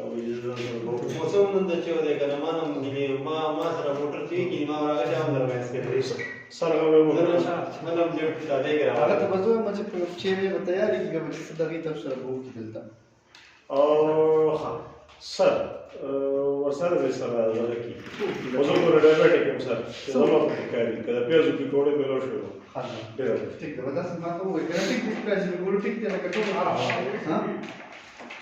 मौसम नंदचे होते का मानम गिनी मा सरा मोटर थी गिनी मा वाला का जाम दर मैच के सर मतलब जेट था देख रहा अगर तो बजो मुझे चेहरे बताया कि जब सदगी तब सर वो की मिलता हाँ सर वर्षाद में सर लड़की मौसम को डायबिटिक है सर जमा को कैरी कदा पेज की कोड़े में लोश हो हाँ ठीक है बता सकता हूँ वो ग्राफिक डिस्प्ले जो गुरु ठीक है ना कटो हाँ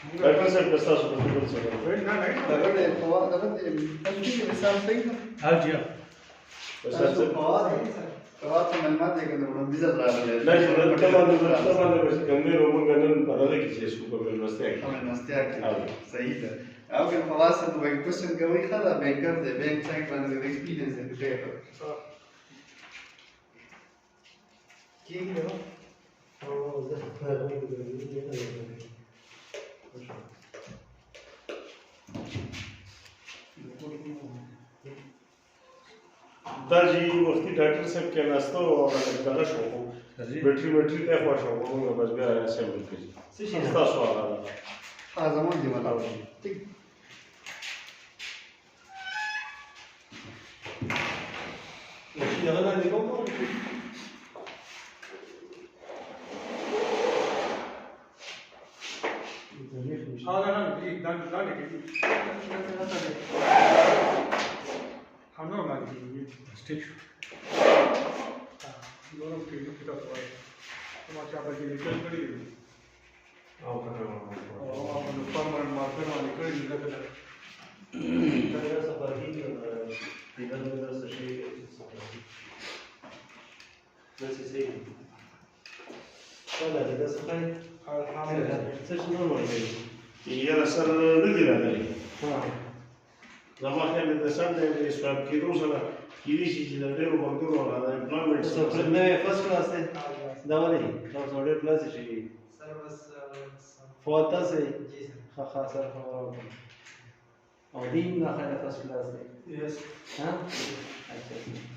डॉक्टर साहब कैसा सुपर सर ना दबड़े फवा दबड़े अब ठीक है मिसाल सही है हाँ जी हाँ सर से फवा तो मालूमात है कि ना बिजल रहा है नहीं तमाम बस गंदे रोमन गंदन पराले की चीज को कर नमस्ते हमें नमस्ते आके सही है अब के फवा से तो एक क्वेश्चन का वही खाला बैंकर दे बैंक साइड वाले का एक्सपीरियंस है तो की हो और दाजी वक्ती डॉक्टर साहब के नाश्ता और गला शौक बैटरी का ख्वाहिश हो बस भी आया से मिलके सस्ता सवाल हाँ जमान दी वाला ठीक ये लगा देखो हाँ ना ये दान दान के हम लोग ना ये स्टिक दोनों के लिए कितना हुआ है तो क्या बजे निकल पड़ी और अपन परमानेंट मार्कर वाले कर दिया था तेरा सफर ही नहीं होता है इधर से शे वैसे से चला इधर से खाए सच नॉर्मल है ये सर नहीं रहा है हाँ जमा करने के साथ में स्वाब की दूसरा किसी चीज ने डेरो बंदूक वाला एम्प्लॉयमेंट तो फिर मैं फर्स्ट क्लास से दवा नहीं तो थोड़े प्लस है सर बस फोर्थ से जी सर हाँ सर और दिन ना खाना फर्स्ट क्लास से यस हाँ अच्छा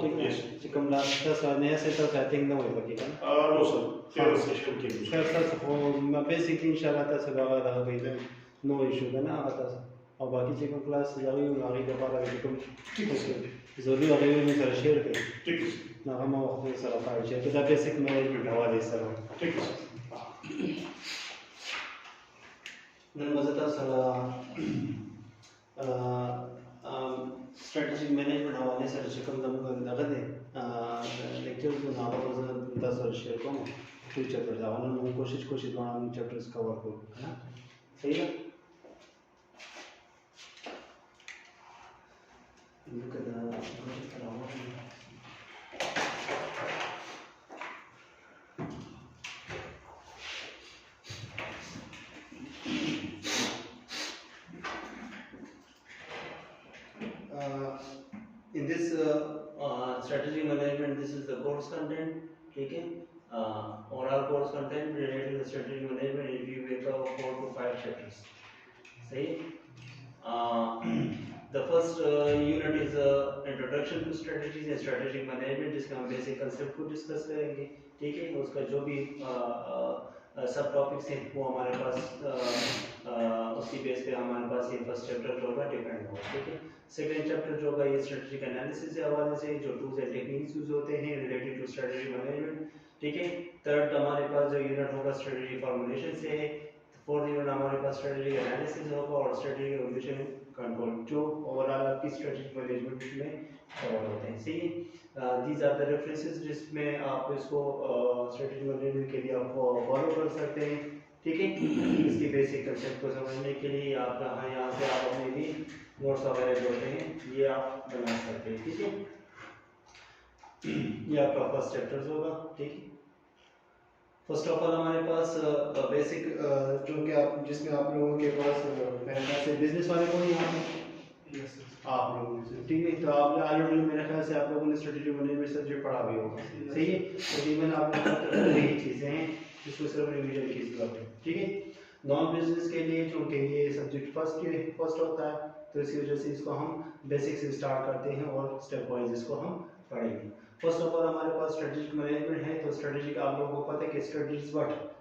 ठीक है yes. चिकम लास्ट तसा नया से तसा आई थिंक नो है बाकी का नो सर तेरे सेशन के लिए खैर तसा वो मैं बेसिकली इंशाल्लाह तसा दवा रहा गई नो इशू का ना आता और बाकी चिकम क्लास जावी आगे के बाद अगर चिकम ठीक है सर जरूरी और में सर शेयर करें ठीक है ना हम वक्त में सर फाइल शेयर तो बेसिक मैनेजमेंट हवाले सर ठीक है नन मज़ा सला स्ट्रेटजी मैनेजमेंट हवाले से शिकम दम कर दगत है लेक्चर को ना तो दस और शेयर को फ्यूचर पर जाना मैं कोशिश बनाऊं चैप्टर्स कवर करूं है ना सही है in this strategy management this is the course content ठीक है oral course content related to the strategy management if you will cover 4 to 5 chapters सही the first unit is introduction to strategies and strategic management जिसका हम basic concept को discuss करेंगे ठीक है उसका जो भी सब टॉपिक्स हैं वो हमारे पास उसी बेस पे हमारे पास ये फर्स्ट चैप्टर जो होगा डिपेंड होगा ठीक है सेकंड चैप्टर जो होगा ये स्ट्रेटेजिक एनालिसिस के हवाले से जो टूल्स एंड टेक्निक्स यूज होते हैं रिलेटेड टू स्ट्रेटेजी मैनेजमेंट ठीक है थर्ड हमारे पास जो यूनिट होगा स्ट्रेटेजी फॉर्मुलेशन से है फोर्थ यूनिट हमारे पास स्ट्रेटेजी एनालिसिस होगा और स्ट्रेटेजी रिविजन कंट्रोल जो ओवरऑल आपकी स्ट्रेटेजी मैनेजमेंट में कवर होते हैं सही दीज आर द रेफरेंसेस जिसमें आप इसको स्ट्रेटेजी मैनेजमेंट के लिए आप फॉलो कर सकते हैं ठीक है इसकी बेसिक कंसेप्ट को समझने के लिए आप यहाँ से आप अपने भी नोट्स वगैरह जो होते हैं ये आप बना सकते हैं ठीक है ये आपका फर्स्ट चैप्टर होगा ठीक है फर्स्ट ऑफ ऑल हमारे पास बेसिक जो कि आप जिसमें आप लोगों के पास मेरे ख्याल से बिजनेस वाले को नहीं आते आप लोगों से ठीक है तो आप ऑलरेडी मेरे ख्याल से आप लोगों ने स्ट्रेटेजी मैनेजमेंट सब्जेक्ट पढ़ा भी होगा सही है तकरीबन आप यही चीज़ें हैं जिसको सिर्फ रिवीजन की जरूरत है ठीक है नॉन बिजनेस के लिए चूँकि ये सब्जेक्ट फर्स्ट होता है तो इसी वजह से इसको हम बेसिक से स्टार्ट करते हैं और स्टेप वाइज इसको हम पढ़ेंगे फर्स्ट ऑफ ऑल हमारे पास स्ट्रेटेजिक मैनेजमेंट है, तो स्ट्रेटेजिक आप लोगों को पता है कि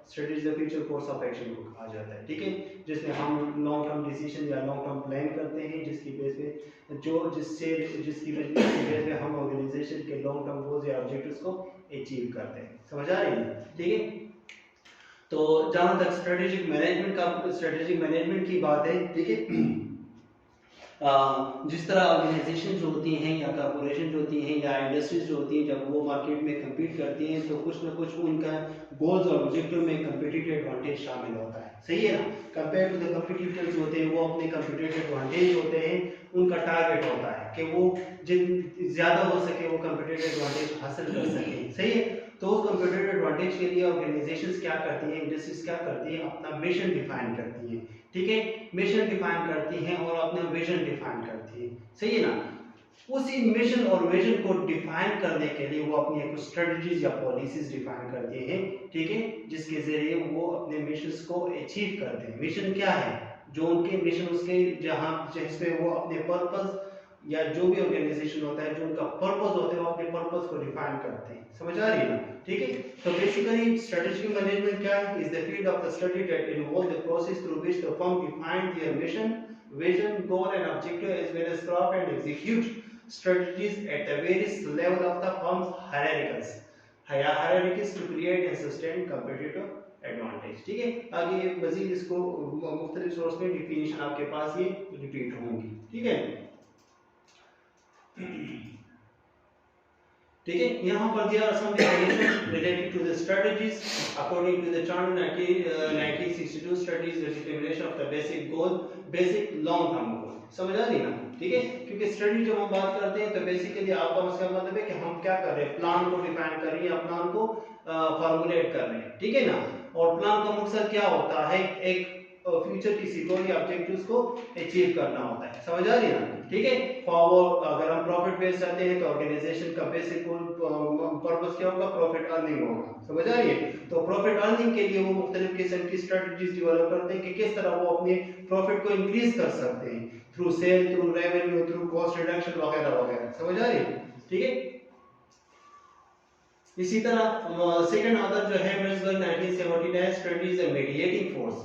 strategy the future course of action को कहा जाता है, ठीक है, जिसमें हम लॉन्ग टर्म डिसीजन या लॉन्ग टर्म प्लान करते हैं, जिसकी बेस पे जिसकी बेस पे हम ऑर्गेनाइजेशन के लॉन्ग टर्म गोल्स या ऑब्जेक्टिव्स को अचीव करते हैं। समझ आ रही है? ठीक है, तो जहां तक स्ट्रेटेजिक मैनेजमेंट की बात है, ठीक है, जिस तरह ऑर्गेनाइजेशन जो होती हैं या कॉर्पोरेशन जो होती हैं या इंडस्ट्रीज जो होती हैं, जब वो मार्केट में कम्पीट करती हैं तो कुछ ना कुछ उनका गोल्स और ऑब्जेक्टिव में कम्पिटिटिव एडवांटेज शामिल होता है, सही है ना। कंपेयर टू द कम्पिटिटर्स होते हैं, वो अपने कम्पिटिटिव एडवांटेज होते हैं, उनका टारगेट होता है कि वो जिन ज़्यादा हो सके वो कम्पिटिटिव एडवांटेज हासिल कर सकें, सही है। तो उस कम्पिटिटिव एडवांटेज के लिए ऑर्गेनाइजेशंस क्या करती हैं, इंडस्ट्रीज क्या करती हैं, अपना मिशन डिफाइन करती हैं, ठीक है, मिशन डिफाइन करती हैं और अपना विजन डिफाइन करती हैं, सही है ना। उसी मिशन और विजन को डिफाइन करने के लिए वो अपनी कुछ स्ट्रेटजीज या पॉलिसीज डिफाइन करती हैं, ठीक है, जिसके जरिए वो अपने मिशंस को अचीव करते हैं। मिशन क्या है, जो उनके मिशन उसके जिस पे वो अपने पर्पस या जो भी ऑर्गेनाइजेशन होता है जो उनका पर्पस होता है वो अपने पर्पस को डिफाइन करते हैं, समझ आ रही है ना, ठीक है। तो बेसिकली स्ट्रेटेजिक मैनेजमेंट क्या है, is the field of the study that involve the process through which the firm define there mission, vision, goal and objective as well as craft and execute strategies at the various level of the firm's hierarchies to create and sustain competitive advantage, ठीक है। आगे मजीद इसको मुख्तलिफ source में definition आपके पास ये repeat होंगी, ठीक है, ठीक है। यहाँ पर दिया सम definition related to the strategies according to the Chandra 1962 strategies the determination of the basic goal, basic long term goal, समझ आ रही ना, ठीक है। क्योंकि स्ट्रेटजी जब हम बात करते हैं तो बेसिकली आपका उसका मतलब है कि हम क्या कर रहे हैं, प्लान को डिफाइन कर रहे हैं, प्लान को फॉर्मुलेट कर रहे हैं, ठीक है ना। और प्लान का मकसद क्या होता है, एक फ्यूचर किसी गोल या ऑब्जेक्टिव्स को अचीव करना होता है, समझ आ रही है ना, ठीक है। फॉरवर्ड अगर हम प्रॉफिट बेस करते हैं तो ऑर्गेनाइजेशन का बेसिक पर्पस क्या होगा, प्रॉफिट अर्निंग होगा, समझ आ रही है। तो प्रॉफिट अर्निंग के लिए वो मुख्तलिफ किस्म की स्ट्रेटजीज डेवलप करते हैं कि किस तरह वो अपने प्रॉफिट को इंक्रीज कर सकते हैं, through sale, through revenue, through cost reduction वगैरह वगैरह, समझ आ रही है, ठीक है। इसी तरह सेकंड ऑथर जो है Mintzberg 1979 strategies and mediating force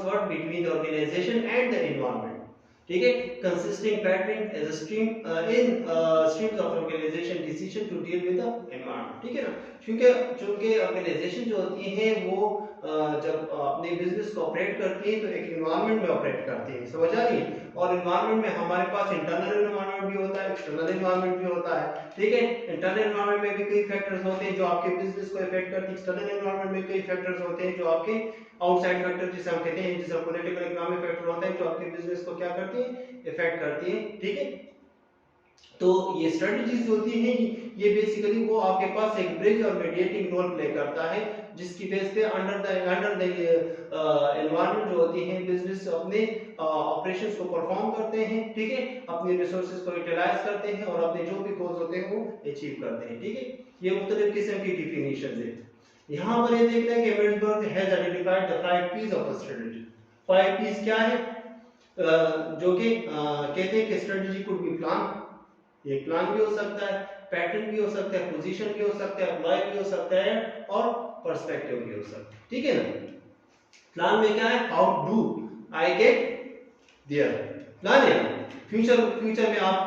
what between the organisation and the environment, ठीक है, consisting pattern as a streams of organisation decision to deal with the environment, ठीक है ना। क्योंकि ऑर्गेनाइजेशन जो होती है वो जब अपने बिजनेस को ऑपरेट करती है तो एक एनवायरनमेंट में ऑपरेट करती है, समझ आ रही है। और एनवायरनमेंट में हमारे पास इंटरनल एनवायरनमेंट भी होता है, एक्सटर्नल एनवायरनमेंट भी होता है, ठीक है। इंटरनल एनवायरनमेंट में भी कई फैक्टर्स होते हैं जो आपके बिजनेस को इफेक्ट करते हैं, एक्सटर्नल एनवायरनमेंट में कई फैक्टर्स होते हैं जो आपके आउटसाइड फैक्टर जिसे हम कहते हैं, जैसे पॉलिटिकल इकोनॉमिक फैक्टर होता है जो आपके बिजनेस को क्या करती है, इफेक्ट करती है, ठीक है। तो ये स्ट्रेटजीज होती हैं, ये बेसिकली वो आपके पास एक ब्रिज और मीडिएटिंग रोल प्ले करता है, जिसकी बेस पे अंडर द एनवायरनमेंट जो होती है बिजनेस अपने ऑपरेशंस को परफॉर्म करते हैं, ठीक है, अपने रिसोर्सेज को यूटिलाइज करते हैं और अपने जो भी गोल्स होते हैं वो अचीव करते हैं, ठीक है। ये मुख्तलिफ किस्म की डिफिनेशंस है। यहाँ पर ये देख रहे हैं कि Mintzberg has identified the 5 P's of a strategy. 5 P's क्या है, जो कि कहते हैं कि स्ट्रेटजी कुड बी प्लान, ये प्लान भी हो सकता है, पैटर्न भी हो सकता है, पोजीशन भी हो सकता है, अप्लाई भी हो सकता है और पर्सपेक्टिव भी हो सकता है, ठीक है ना। प्लान में क्या है, how do I get there, plan है फ्यूचर में आप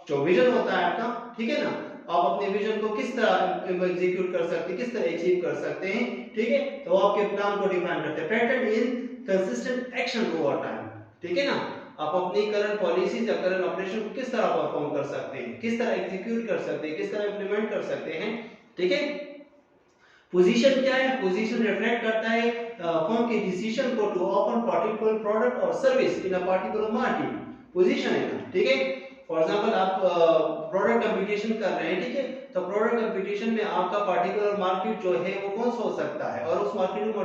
जो विजन होता है आपका, ठीक है ना, आप अपने विजन को किस तरह एग्जीक्यूट कर सकते हैं, किस तरह अचीव कर सकते हैं, ठीक है। तो आपके प्लान को डिफाइन करते हैं। Pattern in consistent action over time, ठीक है ना, आप अपनी करंट पॉलिसीज या करंट ऑपरेशन को किस तरह परफॉर्म कर सकते हैं, किस तरह एग्जीक्यूट कर सकते हैं, किस तरह इंप्लीमेंट कर सकते हैं, ठीक है। पोजीशन क्या है, पोजीशन रिफ्लेक्ट करता है फर्म के डिसीजन को टू ऑफर पर्टिकुलर प्रोडक्ट और service in a particular market, position है ना, ठीक है। फॉर एग्जांपल आप प्रोडक्ट कंपटीशन कर रहे हैं, ठीक है, तो प्रोडक्ट कंपटीशन में आपका पर्टिकुलर मार्केट जो है वो कौन सा हो सकता है और उस मार्केट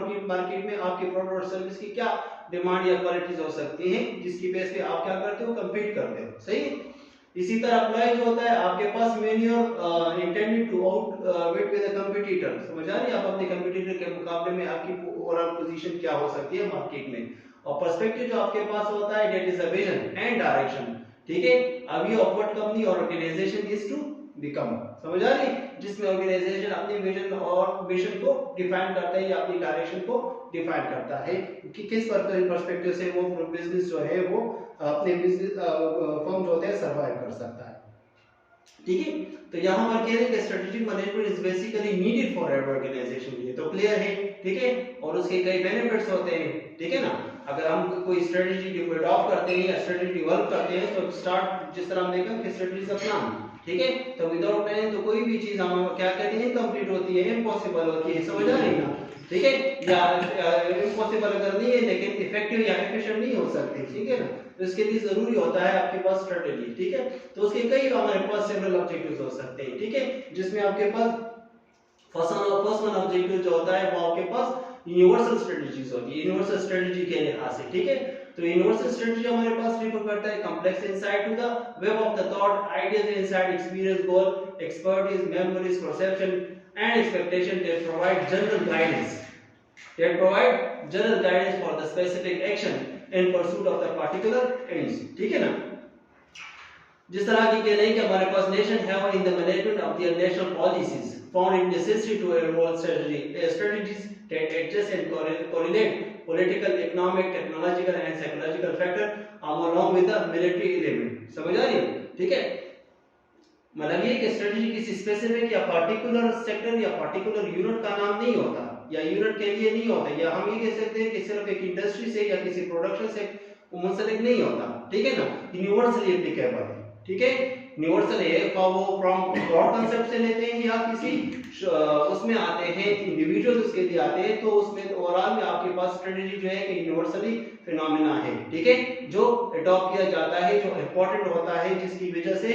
में आपके प्रोडक्ट और सर्विस की क्या डिमांड या क्वालिटीज हो सकती हैं, जिसकी बेस पे आप क्या करते हो, कंपीट करते हो, सही। इसी तरह अप्लाई जो होता है आपके पास manoeuvre intended to outwit with the competitor, समझ आ रही है, आप अपने कंपटीटर के मुकाबले में आपकी ओवरऑल पोजीशन क्या हो सकती है मार्केट में। और पर्सपेक्टिव जो आपके पास होता है that is a vision and direction, ठीक है। अभी ऑफ व्हाट कंपनी और ऑर्गेनाइजेशन इज टू बिकम, समझ आ रही है, जिसमें ऑर्गेनाइजेशन अपनी विजन और मिशन को डिफाइन करता है या अपनी डायरेक्शन को डिफाइन करता है कि किस पर्सपेक्टिव से वो बिजनेस जो है वो अपने बिजनेस फर्म जो होते हैं सर्वाइव कर सकता है, ठीक है। तो यहाँ पर कह रहे हैं कि strategic management is basically needed for every organisation, ये तो क्लियर है, ठीक है। और उसके कई बेनिफिट्स होते हैं, ठीक है ना। अगर हम कोई स्ट्रेटजी को अडॉप्ट करते हैं या स्ट्रेटजी डेवलप करते हैं तो स्टार्ट जिस तरह हम देखा कि स्ट्रेटजी का प्लान, ठीक है। तो विदाउट प्लान तो कोई भी चीज हम क्या कहते हैं इनकम्प्लीट होती है, इम्पॉसिबल होती है, समझ आ रही है ना, ठीक है। या इम्पॉसिबल अगर नहीं है लेकिन इफेक्टिव या एफिशिएंट नहीं हो सकती, ठीक है ना। तो इसके लिए जरूरी होता है आपके पास स्ट्रेटजी, ठीक है। तो उसके कई हमारे पास सेवरल ऑब्जेक्टिव्स हो सकते हैं, ठीक है, जिसमें आपके पास फर्स्ट वन ऑब्जेक्टिव जो होता है वो आपके पास यूनिवर्सल स्ट्रेटजीज होती है, यूनिवर्सल स्ट्रेटजी के लिहाज से, ठीक है। तो यूनिवर्सल स्ट्रेटजी हमारे पास रिफर करता है complex insight to the web of the thought, ideas insight, experience, goal, expertise, memories, perception and expectation that provide general guidance for the specific action in pursuit of the particular ends, ठीक है ना। जिस तरह की कह रहे हैं कि हमारे पास nation have in the management of their national policies found it necessary to evolve strategies that adjust and correlate political, economic, technological and psychological factor along with the military element, समझ आ रही है, ठीक है। मतलब ये कि स्ट्रेटजी किसी स्पेसिफिक या पार्टिकुलर सेक्टर या पार्टिकुलर यूनिट का नाम नहीं होता या यूनिट के लिए नहीं होता, या हम ये कह सकते हैं कि सिर्फ एक इंडस्ट्री से या किसी प्रोडक्शन से मुंसलिक नहीं होता, ठीक है ना। यूनिवर्सली एप्लीकेबल है, ठीक है। यूनिवर्सल है वो फ्रॉम ब्रॉड कांसेप्ट से लेते हैं या किसी उसमें आते हैं इंडिविजुअल उसके लिए आते हैं, तो उसमें ओवरऑल में आपके पास स्ट्रेटजी जो है कि यूनिवर्सली फिनोमेना है, ठीक है, जो अडॉप्ट किया जाता है, जो इंपॉर्टेंट होता है, जिसकी वजह से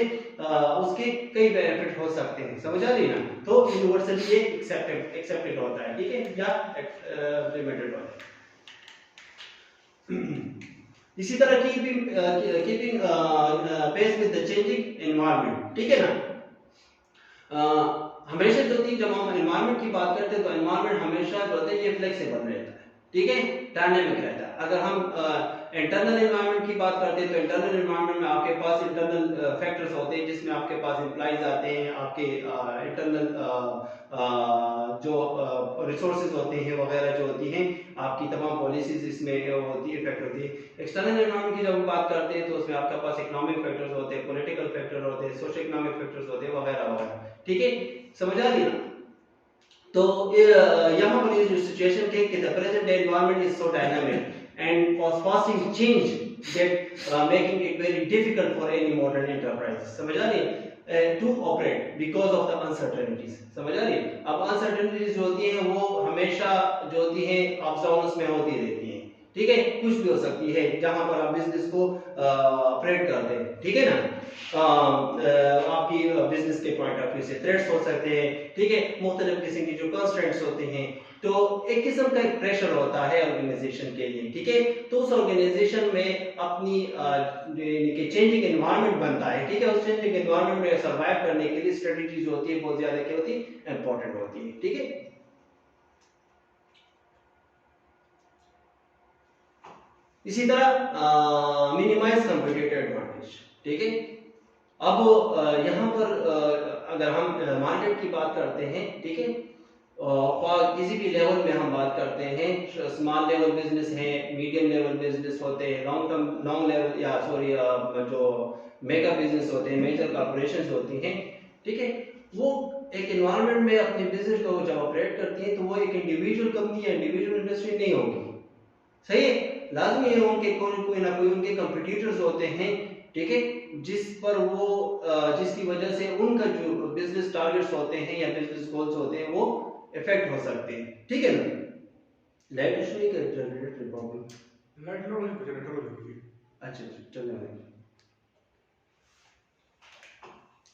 उसके कई बेनिफिट हो सकते हैं, समझ आ रही है ना। तो यूनिवर्सली ये एक्सेप्टेड होता है, ठीक है, या इम्प्लीमेंटेड होता है। इसी तरह keeping pace with the changing environment, ठीक है ना। हमेशा जो थी जब हम एनवायरनमेंट की बात करते हैं तो एनवायरनमेंट हमेशा जो है ये फ्लेक्सिबल रहता है, ठीक है, डायनामिक रहता है। अगर हम इंटरनल एनवायरनमेंट की बात करते हैं तो इंटरनल एनवायरनमेंट में आपके पास इंटरनल फैक्टर्स होते हैं, जिसमें आपके पास एम्प्लॉइज आते हैं, आपके इंटरनल जो रिसोर्सेज होते हैं वगैरह जो होती हैं, आपकी तमाम पॉलिसीज इसमें होती है, इफेक्ट होती है। एक्सटर्नल एनवायरनमेंट की जब हम बात करते हैं तो उसमें आपके पास इकोनॉमिक फैक्टर्स होते हैं, पॉलिटिकल फैक्टर होते हैं, सोशल इकोनॉमिक फैक्टर्स होते हैं वगैरह वगैरह, ठीक है, समझ आ रही है ना। तो यहाँ पर ये जो सिचुएशन थे कि the present environment is so dynamic and was fasting change that making it very difficult for any modern enterprise, समझ आ रही है, to operate because of the uncertainties, समझ आ रही है। अब uncertainties जो होती हैं वो हमेशा जो होती हैं ups downs में होती रहती हैं, ठीक है, कुछ भी हो सकती है जहां पर आप बिजनेस को ऑपरेट करते हैं, ठीक है ना। आपकी बिजनेस के पॉइंट ऑफ व्यू से थ्रेट्स हो सकते हैं, ठीक है, मुख्तलिफ किस्म की जो कंस्ट्रेंट्स होते हैं, तो एक किस्म का एक प्रेशर होता है ऑर्गेनाइजेशन के लिए, ठीक है। तो उस ऑर्गेनाइजेशन में अपनी चेंजिंग एनवायरनमेंट बनता है, ठीक है। उस चेंजिंग एनवायरनमेंट में सर्वाइव करने के लिए स्ट्रेटजी जो होती है बहुत ज्यादा क्या होती है, इंपॉर्टेंट होती है, ठीक है। इसी तरह मिनिमाइज कंपटीटिव एडवांटेज, ठीक है। अब यहाँ पर अगर हम मार्केट की बात करते हैं, ठीक है, और किसी भी लेवल में हम बात करते हैं, स्मॉल लेवल बिजनेस है, मीडियम लेवल बिजनेस होते हैं, लॉन्ग लेवल या सॉरी जो मेगा बिजनेस होते हैं, मेजर कॉर्पोरेशंस होती हैं, ठीक है, वो एक एनवायरनमेंट में अपने बिजनेस को जब ऑपरेट करती हैं तो वो एक इंडिविजुअल कंपनी या इंडिविजुअल इंडस्ट्री नहीं होगी, सही है। लाजमी है उनके कोई ना कोई उनके कंपटीटर्स होते हैं, ठीक है, जिस पर वो जिसकी वजह से उनका जो बिजनेस टारगेट्स होते हैं या बिजनेस गोल्स होते हैं वो इफेक्ट हो सकते हैं, ठीक है ना। लाइट इशू नहीं कर जनरेटर प्रॉब्लम, लाइट लो नहीं जनरेटर हो जाएगी, अच्छा चलने वाली,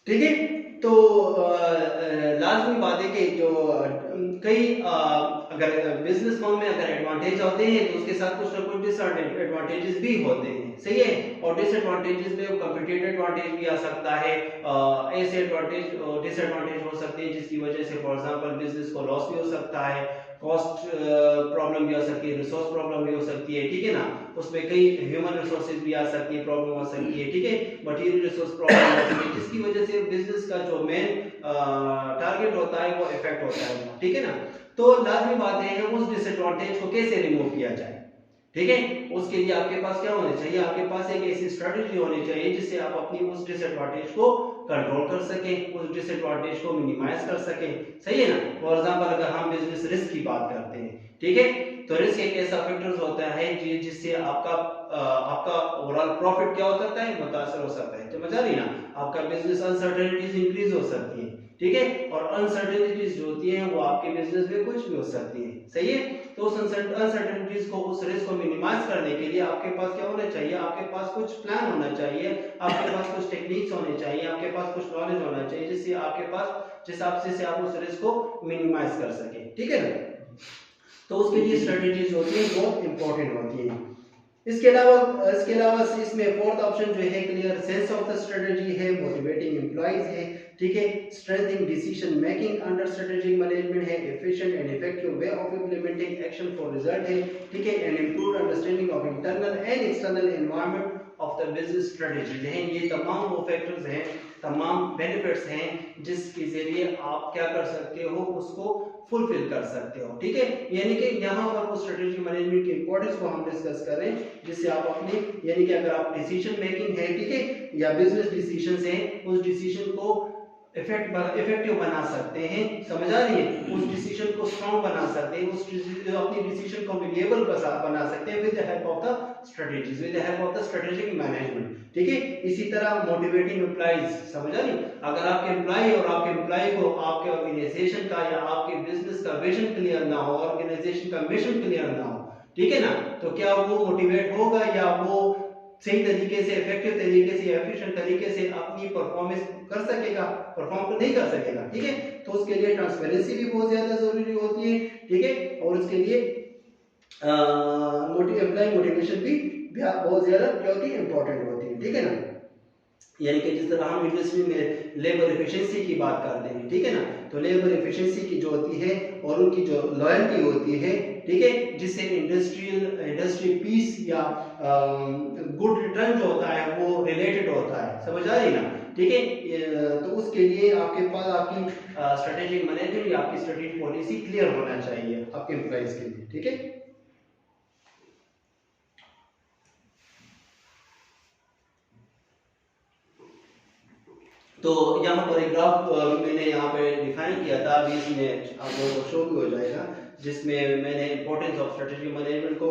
ठीक है। तो लाजमी बात है कि जो कई अगर बिजनेस फर्म में अगर एडवांटेज होते हैं तो उसके साथ कुछ ना कुछ डिसएडवांटेजेस भी होते हैं, सही है। और डिसएडवांटेजेस में कंपटीटिव एडवांटेज भी आ सकता है, ऐसे एडवांटेज और डिसएडवांटेज हो सकते हैं जिसकी वजह से फॉर एग्जांपल बिजनेस को लॉस भी हो सकता है, कॉस्ट प्रॉब्लम भी आ सकती है, रिसोर्स प्रॉब्लम भी हो सकती है, ठीक है ना, उसमें कई ह्यूमन रिसोर्सेज भी आ सकती है, प्रॉब्लम आ सकती है, ठीक है, मटेरियल रिसोर्स प्रॉब्लम आ सकती है, जिसकी वजह से बिजनेस का जो मेन टारगेट होता है वो इफेक्ट होता है, ठीक है ना। तो लाजमी बात है उस डिसएडवांटेज को कैसे रिमूव किया जाए, ठीक है। उसके लिए आपके पास क्या होना चाहिए, आपके पास एक ऐसी स्ट्रेटजी होनी चाहिए जिससे आप अपनी उस डिसएडवांटेज को कंट्रोल कर सकें, उस डिसएडवांटेज को मिनिमाइज कर सकें, सही है ना। फॉर एग्जांपल अगर हम बिजनेस रिस्क की बात करते हैं, ठीक है, तो रिस्क एक ऐसा फैक्टर होता है जिससे आपका ओवरऑल प्रॉफिट क्या हो सकता है, मुतासर हो सकता है, समझ आ रही ना। आपका बिजनेस अनसर्टेनिटीज इंक्रीज हो सकती है, ठीक है, और अनसर्टेनिटीज जो होती हैं वो आपके बिजनेस में कुछ भी हो सकती है, सही है। तो उस अनसर्टेनिटीज को, उस रिस्क को मिनिमाइज करने के लिए आपके पास क्या होना चाहिए, आपके पास कुछ प्लान होना चाहिए, आपके पास कुछ टेक्निक्स होने चाहिए, आपके पास कुछ नॉलेज होना चाहिए जिससे आपके पास जिस हिसाब से आप उस रिस्क को मिनिमाइज कर सके, ठीक है ना। तो उसके लिए स्ट्रेटजीज होती है बहुत इंपॉर्टेंट होती है। इसके अलावा इसमें फोर्थ ऑप्शन जो है clear sense of the strategy है, मोटिवेटिंग एम्प्लॉइज है, ठीक है, strengthening decision making under strategic management है, efficient and effective way of implementing action for result है, ठीक है, and improved understanding of internal and external environment of the business strategy हैं। ये तमाम वो फैक्टर्स हैं, तमाम बेनिफिट्स हैं जिसके जरिए आप क्या कर सकते हो, उसको फुलफिल कर सकते हो, ठीक है। यानी कि यहाँ पर वो स्ट्रेटेजिक मैनेजमेंट की इंपॉर्टेंस को हम डिस्कस कर रहे हैं जिससे आप अपने, यानी कि अगर आप डिसीजन मेकिंग है, ठीक है, या बिजनेस डिसीजंस हैं, उस डिसीजन को इफेक्टिव बना सकते हैं, समझ आ रही है, उस डिसीजन को स्ट्रांग बना सकते हैं, अपनी डिसीजन को वेरिएबल बना सकते हैं with the help of the strategies, with the help of the strategic management, ठीक है। इसी तरह मोटिवेटिंग एम्प्लॉइज, समझ आ रही, अगर आपके एम्प्लॉय और आपके एम्प्लॉय को आपके ऑर्गेनाइजेशन का या आपके बिजनेस का विजन क्लियर ना हो, ऑर्गेनाइजेशन का मिशन क्लियर ना हो, ठीक है ना, तो क्या वो मोटिवेट होगा या वो सही तरीके से, इफेक्टिव तरीके से, एफिशिएंट तरीके से अपनी परफॉर्मेंस कर सकेगा, परफॉर्म नहीं कर सकेगा, ठीक है। तो उसके लिए ट्रांसपेरेंसी भी बहुत ज्यादा जरूरी होती है, ठीक है, और उसके लिए एम्प्लॉय मोटिवेशन भी बहुत ज्यादा क्या होती है, इंपॉर्टेंट होती है, ठीक है ना। यानी कि जिस तरह हम इंडस्ट्री में लेबर एफिशिएंसी की बात करते हैं, ठीक है ना, तो लेबर एफिशिएंसी की जो होती है और उनकी जो लॉयल्टी होती है, ठीक है, जिससे इंडस्ट्री पीस या गुड रिटर्न जो होता है वो रिलेटेड होता है, समझ आ रही ना, ठीक है। तो उसके लिए आपके पास आपकी स्ट्रेटेजिक मैनेजमेंट या आपकी स्ट्रेटेजिक पॉलिसी क्लियर होना चाहिए आपके एम्प्लॉइज के लिए, ठीक है। तो यहाँ पर एक ग्राफ मैंने यहाँ पे डिफाइन किया था, अभी इसमें आप लोगों को शो भी हो जाएगा, जिसमें मैंने इंपॉर्टेंस ऑफ स्ट्रेटेजिक मैनेजमेंट को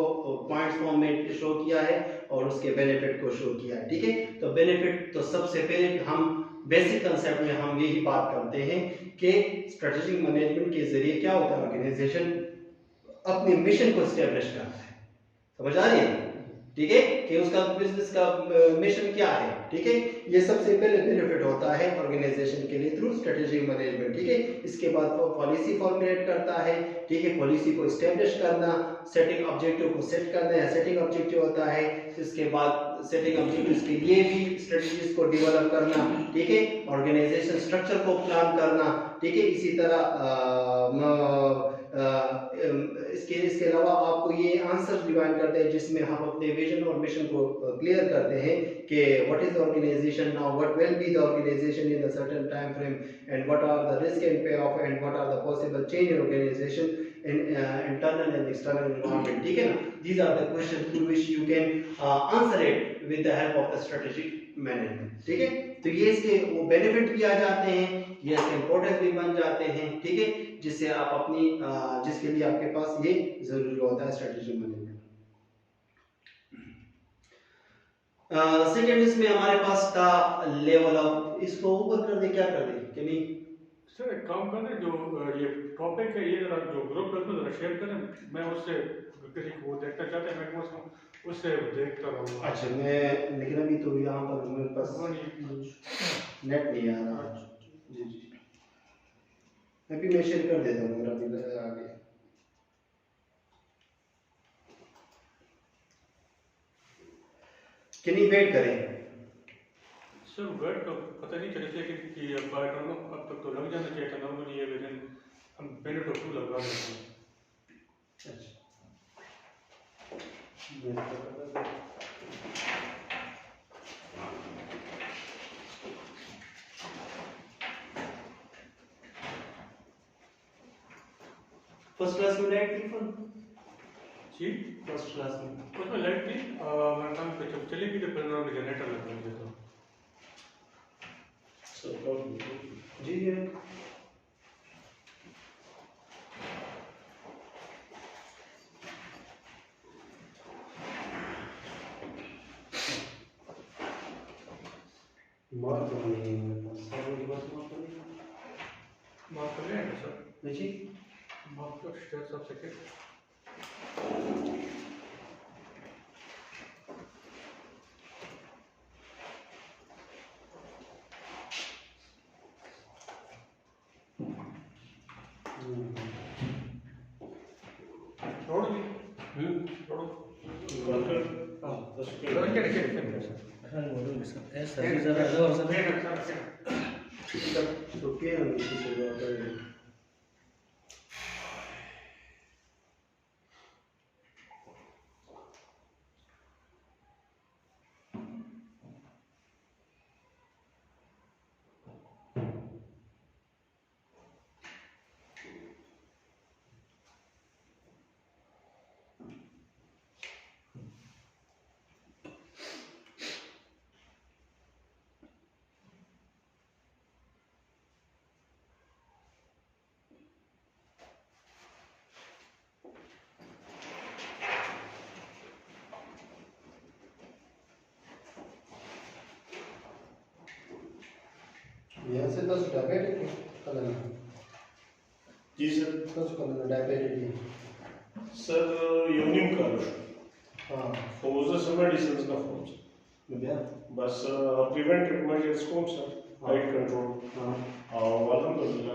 पॉइंट्स फॉर्म में शो किया है और उसके बेनिफिट को शो किया है, ठीक है। तो बेनिफिट तो सबसे पहले हम बेसिक कंसेप्ट में हम यही बात करते हैं कि स्ट्रेटेजिक मैनेजमेंट के जरिए क्या होता है, ऑर्गेनाइजेशन अपने मिशन को एस्टेब्लिश करता है, समझ आ रही है, ठीक है, कि उसका बिजनेस का मिशन क्या है, ठीक है। ये सबसे पहले बेनिफिट होता है ऑर्गेनाइजेशन के लिए थ्रू स्ट्रेटेजिक मैनेजमेंट, ठीक है। इसके बाद पॉलिसी फॉर्मुलेट करता है, ठीक है, पॉलिसी को एस्टेब्लिश करना, सेटिंग ऑब्जेक्टिव को सेट करना या सेटिंग ऑब्जेक्टिव होता है, इसके बाद सेटिंग ऑब्जेक्टिव्स के लिए भी स्ट्रेटजीज को डेवलप करना, ठीक है, ऑर्गेनाइजेशन स्ट्रक्चर को प्लान करना, ठीक है। इसी तरह इसके अलावा आपको ये आंसर डिफाइन करते हैं जिसमें हम अपने विजन और मिशन को क्लियर करते हैं कि what is the organisation now, what will be the organisation in a certain time frame, and what are the risk and pay off, and what are the possible change in organisation in internal and external environment, ठीक है ना। These are the questions through which you can answer it with the help of the strategic management, ठीक है। तो ये इसके वो benefit भी आ जाते हैं, ये इसके इंपॉर्टेंस भी बन जाते हैं, ठीक है, जिससे आप अपनी जिसके लिए आपके पास ये जरूरी होता है स्ट्रेटेजिक मैनेजमेंट। सेकेंड इसमें हमारे पास था लेवल ऑफ, इसको ऊपर कर दे, क्या कर दे कि नहीं सर, एक काम करें, जो ये टॉपिक है ये जरा जो ग्रुप में जरा शेयर करें, मैं उससे किसी को देखना चाहते हैं, मैं उससे देखता रहूँगा। अच्छा, मैं लेकिन अभी तो यहाँ पर मेरे पास नेट नहीं आ रहा, जी जी, अभी मैं शेयर कर देता हूँ, मेरा भी आगे। कितनी वेट करें सर? वेट तो पता नहीं चले, लेकिन कि अब तक तो लग जाना चाहिए था नॉर्मली, ये लेकिन हम मिनट और 2 लगा देते हैं। फर्स्ट क्लास में लाइट थी फोन जी फर्स्ट क्लास में उसमें लाइट थी मेरे काम पे जब चली गई तो फिर उन्होंने जनरेटर लगा दिया था सर जी मार तो नहीं सर की बात मार तो नहीं माफ कर लेंगे सर जी माफ कर शेयर सब सेकेंड छोड़ दी छोड़ो वर्कर हाँ तो क्या है किसी बात है यहाँ से 10 डायबिटिक कलर जी सर 10 कलर डायबिटिक सर यूनिम का हाँ फोज से मेडिसिन का फोज क्या बस प्रिवेंटिव मेजर्स कौन सर हाइट कंट्रोल हाँ alhamdulillah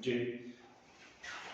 जी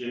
जी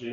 जी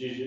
जी जी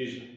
जी जी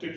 ठीक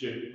जी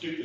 ठीक है